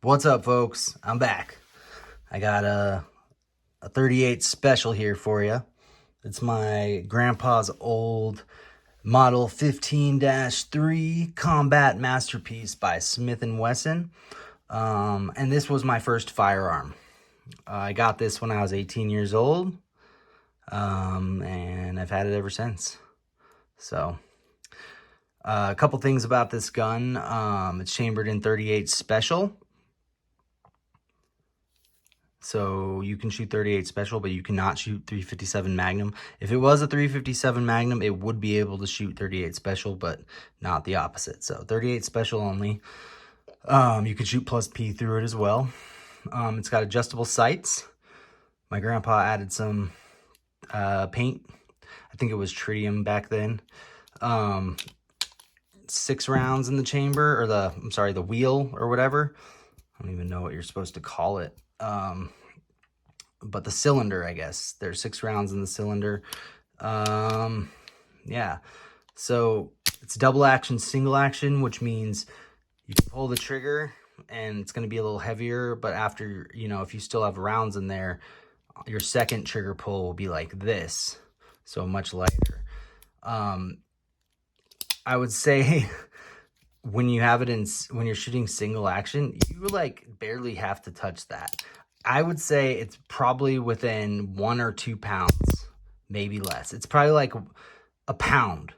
What's up, folks? I'm back. I got a 38 special here for you. It's my grandpa's old Model 15-3 Combat Masterpiece by Smith & Wesson. And this was my first firearm. I got this when I was 18 years old, and I've had it ever since. So, a couple things about this gun. It's chambered in 38 special. So you can shoot 38 special, but you cannot shoot 357 Magnum. If it was a 357 Magnum, it would be able to shoot 38 special, but not the opposite. So 38 special only. You can shoot plus P through it as well. It's got adjustable sights. My grandpa added some paint. I think it was tritium back then. 6 rounds in the chamber, or the wheel or whatever. I don't even know what you're supposed to call it. But the cylinder, I guess, there's 6 rounds in the cylinder. Yeah, so it's double action, single action, which means you can pull the trigger and it's going to be a little heavier, but after, if you still have rounds in there, your second trigger pull will be like this, so much lighter. I would say when you have it when you're shooting single action, you like barely have to touch that. I would say it's probably within 1 or 2 pounds, maybe less. It's probably like a pound,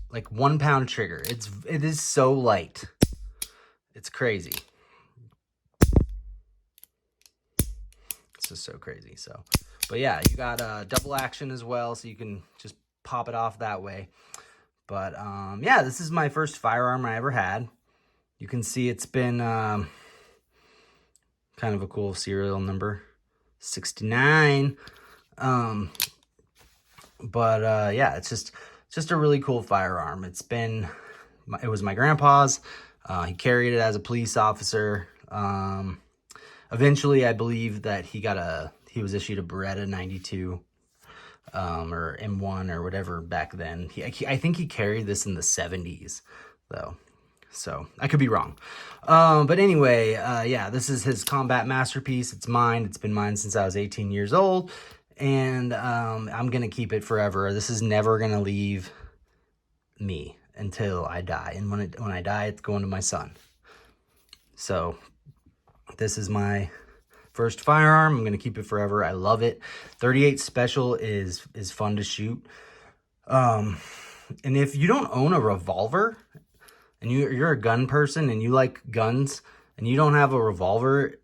like 1 pound trigger. It is so light. It's crazy. It's just so crazy. So, but yeah, you got double action as well, so you can just pop it off that way. But yeah, this is my first firearm I ever had. You can see it's been kind of a cool serial number, 69. But yeah, it's just a really cool firearm. It was my grandpa's. He carried it as a police officer. Eventually, I believe that he was issued a Beretta 92. Or M1 or whatever back then. I think he carried this in the 70s, though. So I could be wrong. But anyway, yeah, this is his combat masterpiece. It's mine. It's been mine since I was 18 years old. And I'm going to keep it forever. This is never going to leave me until I die. And when I die, it's going to my son. So this is my first firearm. I'm going to keep it forever. I love it. 38 special is fun to shoot. And if you don't own a revolver and you're a gun person and you like guns and you don't have a revolver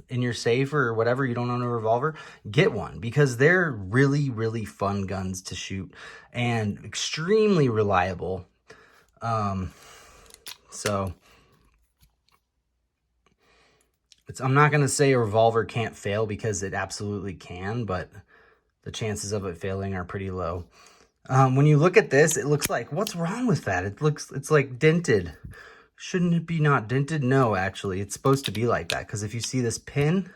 in your safe or whatever, you don't own a revolver, get one, because they're really, really fun guns to shoot and extremely reliable. So I'm not going to say a revolver can't fail, because it absolutely can, but the chances of it failing are pretty low. When you look at this, it looks like, what's wrong with that? It's like dented. Shouldn't it be not dented? No, actually, it's supposed to be like that, because if you see this pin,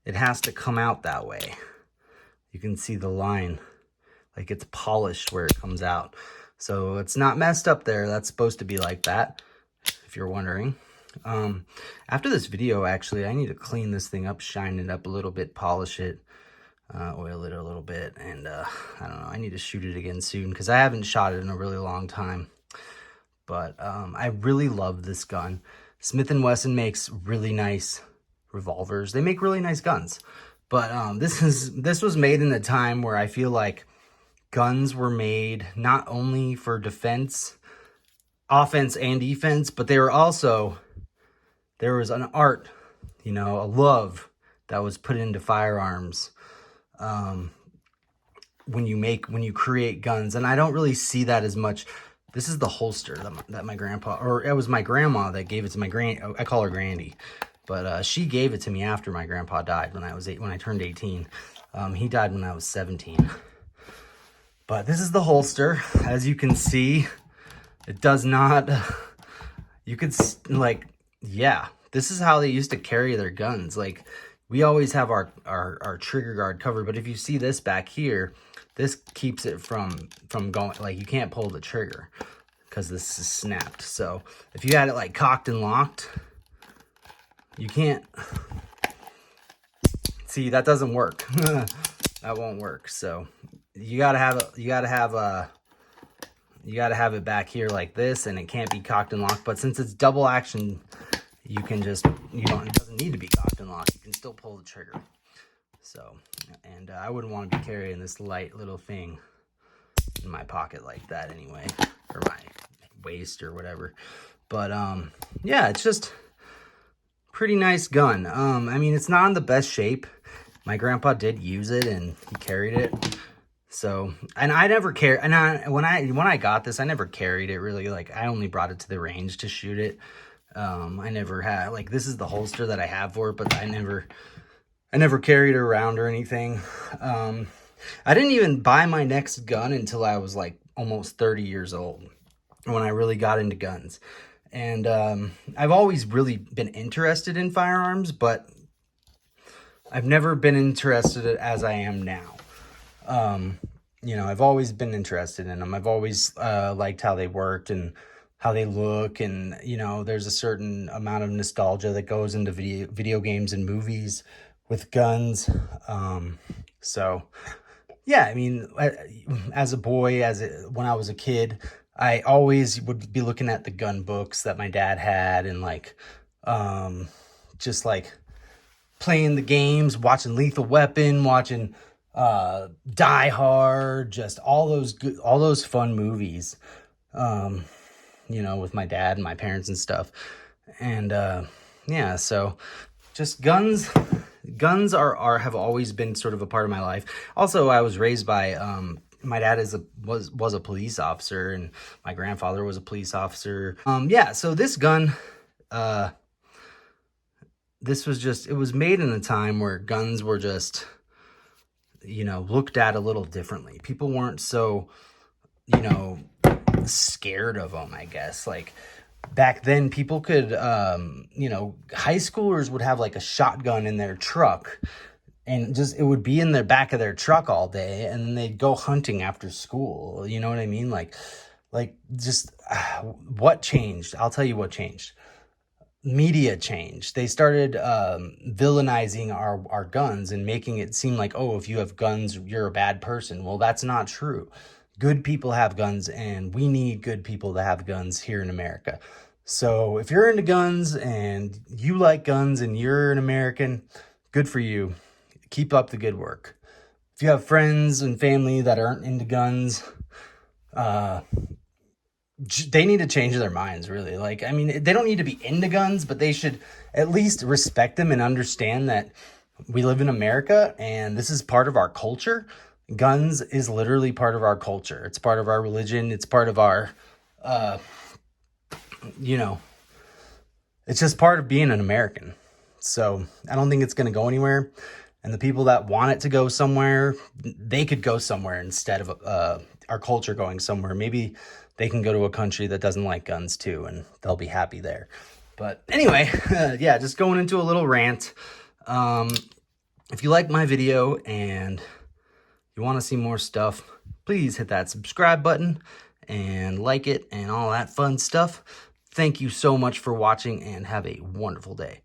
it has to come out that way. You can see the line, like it's polished where it comes out. So it's not messed up there. That's supposed to be like that, if you're wondering. After this video, actually, I need to clean this thing up, shine it up a little bit, polish it, oil it a little bit, and I don't know, I need to shoot it again soon, because I haven't shot it in a really long time. But I really love this gun. Smith & Wesson makes really nice revolvers. They make really nice guns. But this was made in a time where I feel like guns were made not only for defense, offense and defense, but they were also, there was an art, a love that was put into firearms when you create guns. And I don't really see that as much. This is the holster that my grandpa, or it was my grandma that gave it to my I call her Grandy, but she gave it to me after my grandpa died when I turned 18. He died when I was 17. But this is the holster. As you can see, it does not, you could, like, yeah, this is how they used to carry their guns. Like, we always have our trigger guard covered, but if you see this back here, this keeps it from going, like, you can't pull the trigger because this is snapped. So if you had it like cocked and locked, You can't, see, that doesn't work. That won't work. So you gotta have it back here like this, and it can't be cocked and locked. But since it's double action, you can just, it doesn't need to be cocked and locked. You can still pull the trigger. So, and I wouldn't want to be carrying this light little thing in my pocket like that anyway, or my waist or whatever. But yeah, it's just pretty nice gun. I mean, it's not in the best shape. My grandpa did use it and he carried it. So, and I never carried, and when I got this, I never carried it really. Like, I only brought it to the range to shoot it. I never had, like, this is the holster that I have for it, but I never carried it around or anything. I didn't even buy my next gun until I was like almost 30 years old, when I really got into guns. And I've always really been interested in firearms, but I've never been interested as I am now. You know, I've always been interested in them. I've always liked how they worked and how they look, and you know, there's a certain amount of nostalgia that goes into video games and movies with guns. So yeah, I mean, as a boy, when I was a kid, I always would be looking at the gun books that my dad had, and like just like playing the games, watching Lethal Weapon, watching Die Hard, just all those fun movies, you know, with my dad and my parents and stuff. And yeah, so just guns have always been sort of a part of my life. Also, I was raised by my dad was a police officer, and my grandfather was a police officer. Yeah, so this gun, this was just, it was made in a time where guns were just, you know, looked at a little differently. People weren't so, you know, scared of them, I guess. Like, back then, people could, you know, high schoolers would have like a shotgun in their truck, and just, it would be in the back of their truck all day, and then they'd go hunting after school. You know what I mean? Like just what changed? I'll tell you what changed. Media changed. They started villainizing our guns and making it seem like, oh, if you have guns, you're a bad person. Well, that's not true. Good people have guns, and we need good people to have guns here in America. So if you're into guns and you like guns and you're an American, good for you. Keep up the good work. If you have friends and family that aren't into guns, they need to change their minds, really. Like, I mean, they don't need to be into guns, but they should at least respect them and understand that we live in America and this is part of our culture. Guns is literally part of our culture. It's part of our religion. It's part of our, you know, it's just part of being an American. So I don't think it's going to go anywhere. And the people that want it to go somewhere, they could go somewhere instead of our culture going somewhere. Maybe they can go to a country that doesn't like guns too, and they'll be happy there. But anyway, yeah, just going into a little rant. If you like my video and you want to see more stuff, please hit that subscribe button and like it and all that fun stuff. Thank you so much for watching, and have a wonderful day.